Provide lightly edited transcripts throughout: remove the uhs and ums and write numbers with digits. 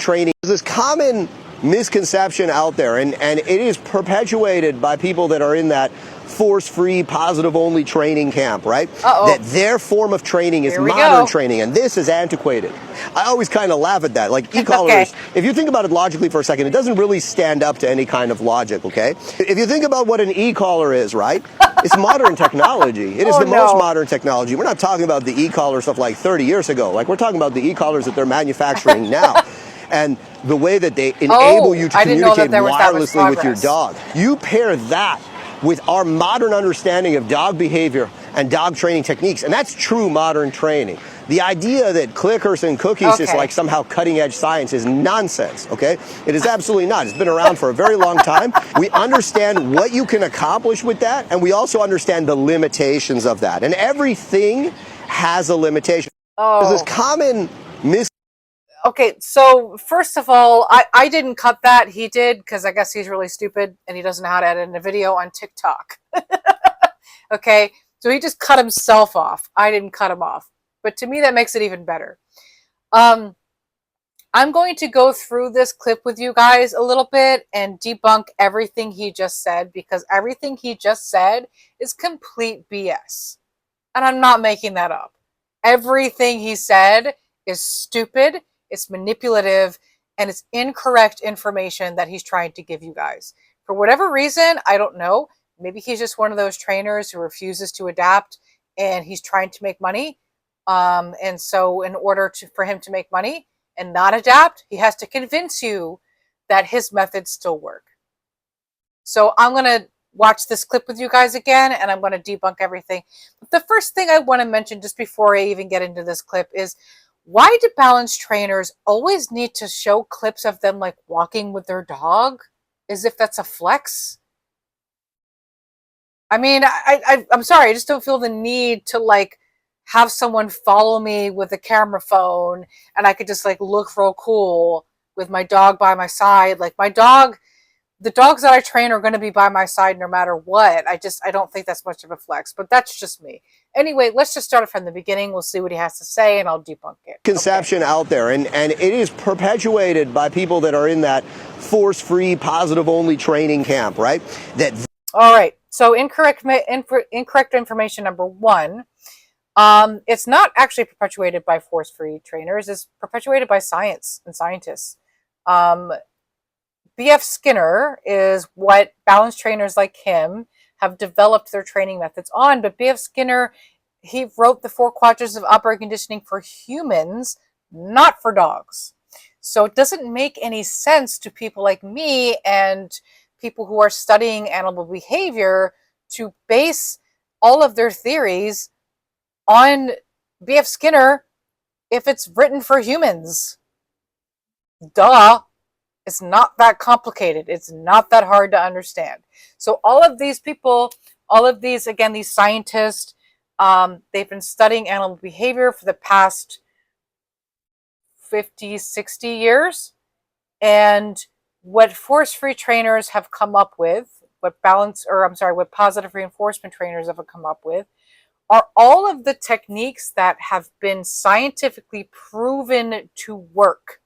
training. There's this common misconception out there, and it is perpetuated by people that are in that force-free, positive-only training camp, right? That their form of training is modern training, and this is antiquated. I always kind of laugh at that. Like e-collars, if you think about it logically for a second, it doesn't really stand up to any kind of logic, okay? If you think about what an e-collar is, right? It's modern technology. It is the most modern technology. We're not talking about the e-collar stuff like 30 years ago. Like, we're talking about the e-collars that they're manufacturing now. And the way that they enable you to communicate wirelessly with your dog. You pair that with our modern understanding of dog behavior and dog training techniques, and that's true modern training. The idea that clickers and cookies is like somehow cutting-edge science is nonsense, okay? It is absolutely not. It's been around for a very long time. We understand what you can accomplish with that, and we also understand the limitations of that. And everything has a limitation. There's this common Okay, so first of all, I didn't cut that. He did, because I guess he's really stupid and he doesn't know how to edit a video on TikTok. Okay, so he just cut himself off. I didn't cut him off. But to me, that makes it even better. I'm going to go through this clip with you guys a little bit and debunk everything he just said, because everything he just said is complete BS. And I'm not making that up. Everything he said is stupid. It's manipulative, and it's incorrect information that he's trying to give you guys. For whatever reason, I don't know. Maybe he's just one of those trainers who refuses to adapt, and he's trying to make money. And so in order for him to make money and not adapt, he has to convince you that his methods still work. So I'm going to watch this clip with you guys again, and I'm going to debunk everything. But the first thing I want to mention just before I even get into this clip is, why do balance trainers always need to show clips of them like walking with their dog as if that's a flex? I mean, I'm sorry, I just don't feel the need to like have someone follow me with a camera phone and I could just like look real cool with my dog by my side. Like my dog, the dogs that I train are going to be by my side no matter what. I don't think that's much of a flex, but that's just me. Anyway, let's just start it from the beginning. We'll see what he has to say, and I'll debunk it. Conception out there, and it is perpetuated by people that are in that force-free, positive-only training camp, right? All right, so incorrect information number one. It's not actually perpetuated by force-free trainers. It's perpetuated by science and scientists. B.F. Skinner is what balance trainers like him have developed their training methods on. But B.F. Skinner, he wrote the 4 quadrants of operant conditioning for humans, not for dogs. So it doesn't make any sense to people like me and people who are studying animal behavior to base all of their theories on B.F. Skinner if it's written for humans. Duh. It's not that complicated. It's not that hard to understand. So all of these people, all of these, again, these scientists, they've been studying animal behavior for the past 50, 60 years. And what force-free trainers have come up with, what positive reinforcement trainers have come up with, are all of the techniques that have been scientifically proven to work.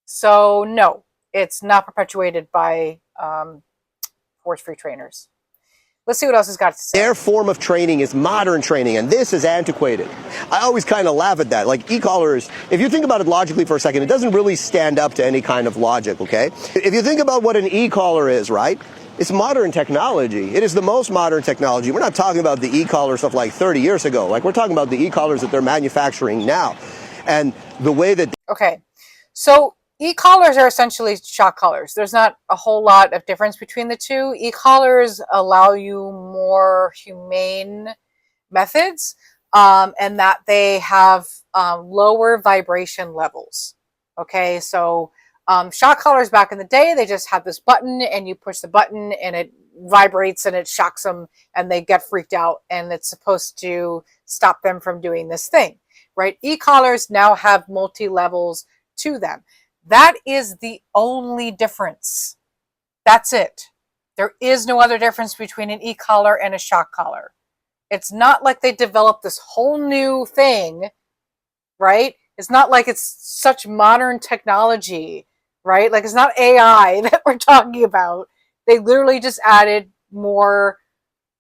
So no, it's not perpetuated by force-free trainers. Let's see what else he's got to say. Their form of training is modern training, and this is antiquated. I always kind of laugh at that. Like e-collars, if you think about it logically for a second, it doesn't really stand up to any kind of logic, okay? If you think about what an e-collar is, right? It's modern technology. It is the most modern technology. We're not talking about the e-collar stuff like 30 years ago. Like, we're talking about the e-collars that they're manufacturing now. And the way that... Okay, so e-collars are essentially shock collars. There's not a whole lot of difference between the two. E-collars allow you more humane methods, and that they have lower vibration levels. Okay, so shock collars back in the day, they just had this button and you push the button and it vibrates and it shocks them and they get freaked out, and it's supposed to stop them from doing this thing, right? E-collars now have multi-levels to them. That is the only difference. That's it. There is no other difference between an e-collar and a shock collar. It's not like they developed this whole new thing, right? It's not like it's such modern technology, right? Like it's not AI that we're talking about. They literally just added more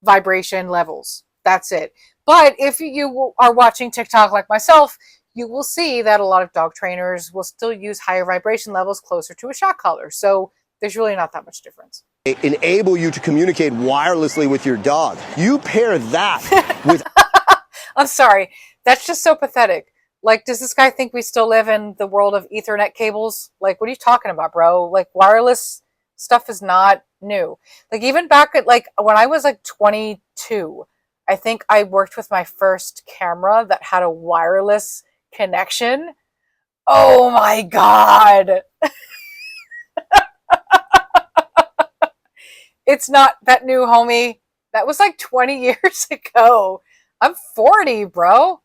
vibration levels. That's it. But if you are watching TikTok like myself, you will see that a lot of dog trainers will still use higher vibration levels closer to a shock collar. So there's really not that much difference. Enable you to communicate wirelessly with your dog. You pair that with... I'm sorry. That's just so pathetic. Like, does this guy think we still live in the world of Ethernet cables? Like, what are you talking about, bro? Like, wireless stuff is not new. Like, even back at, like, when I was, like, 22, I think I worked with my first camera that had a wireless connection. Oh, my God. It's not that new, homie. That was, like, 20 years ago. I'm 40, bro.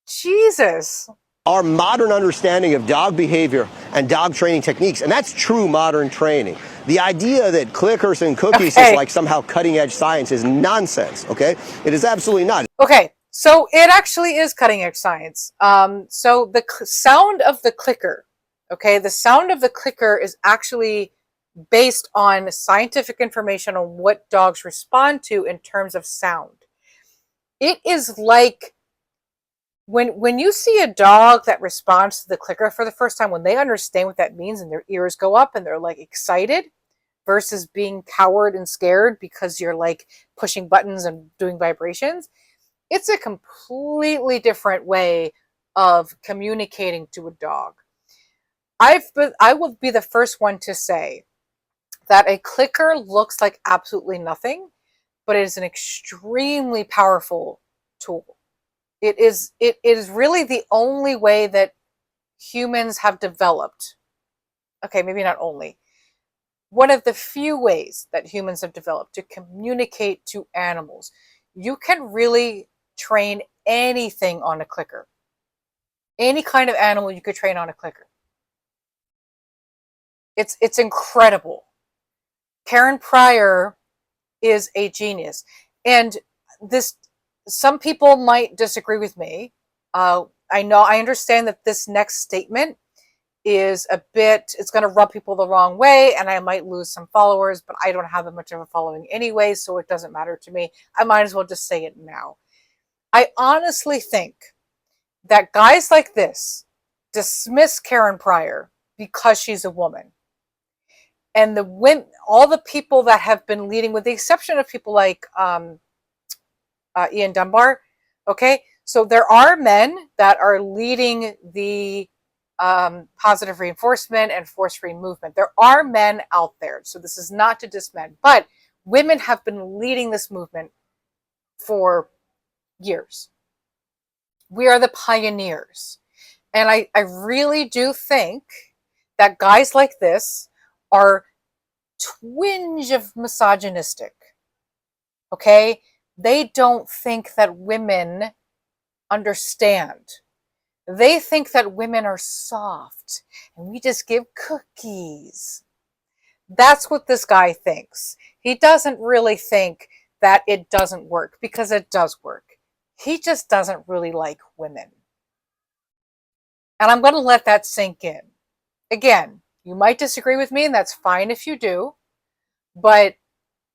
Jesus. Our modern understanding of dog behavior and dog training techniques, and that's true modern training. The idea that clickers and cookies is like somehow cutting edge science is nonsense, okay? It is absolutely not. Okay, so it actually is cutting edge science. So the sound of the clicker, okay, the sound of the clicker is actually based on scientific information on what dogs respond to in terms of sound. It is like when you see a dog that responds to the clicker for the first time, when they understand what that means and their ears go up and they're like excited versus being coward and scared because you're like pushing buttons and doing vibrations, it's a completely different way of communicating to a dog. I will be the first one to say that a clicker looks like absolutely nothing, but it is an extremely powerful tool. It is really the only way that humans have developed. Okay, maybe not only. One of the few ways that humans have developed to communicate to animals. You can really train anything on a clicker. Any kind of animal you could train on a clicker. It's incredible. Karen Pryor is a genius. And this, some people might disagree with me. I understand that this next statement is a bit, it's going to rub people the wrong way and I might lose some followers, but I don't have that much of a following anyway, so it doesn't matter to me. I might as well just say it now. I honestly think that guys like this dismiss Karen Pryor because she's a woman. And all the people that have been leading, with the exception of people like Ian Dunbar, okay? So there are men that are leading the positive reinforcement and force-free movement. There are men out there, so this is not to diss men, but women have been leading this movement for years. We are the pioneers. And I really do think that guys like this are twinge of misogynistic. Okay? They don't think that women understand. They think that women are soft and we just give cookies. That's what this guy thinks. He doesn't really think that it doesn't work, because it does work. He just doesn't really like women. And I'm going to let that sink in. Again, you might disagree with me, and that's fine if you do. But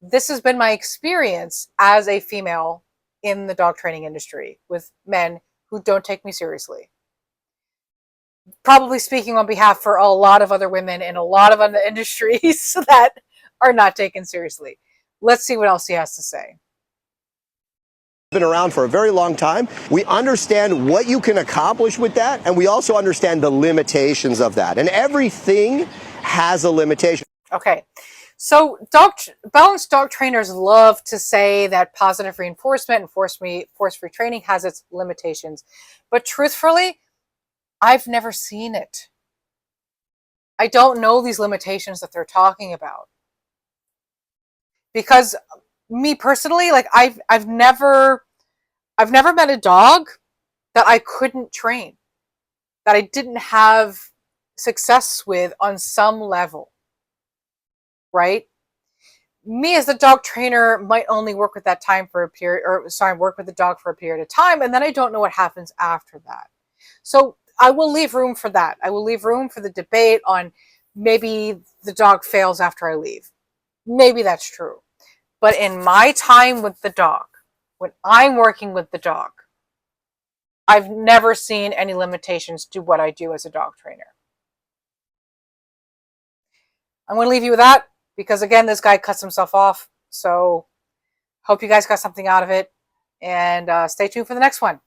this has been my experience as a female in the dog training industry with men who don't take me seriously. Probably speaking on behalf for a lot of other women in a lot of other industries that are not taken seriously. Let's see what else he has to say. Been around for a very long time. We understand what you can accomplish with that, and we also understand the limitations of that. And everything has a limitation. Okay. So balanced dog trainers love to say that positive reinforcement and force-free training has its limitations. But truthfully, I've never seen it. I don't know these limitations that they're talking about. Because me personally, like I've never met a dog that I couldn't train, that I didn't have success with on some level. Right? Me as a dog trainer might only work with that time for a period, work with the dog for a period of time, and then I don't know what happens after that. So I will leave room for that. I will leave room for the debate on maybe the dog fails after I leave. Maybe that's true. But in my time with the dog, when I'm working with the dog, I've never seen any limitations to what I do as a dog trainer. I'm going to leave you with that because, again, this guy cuts himself off. So hope you guys got something out of it. And stay tuned for the next one.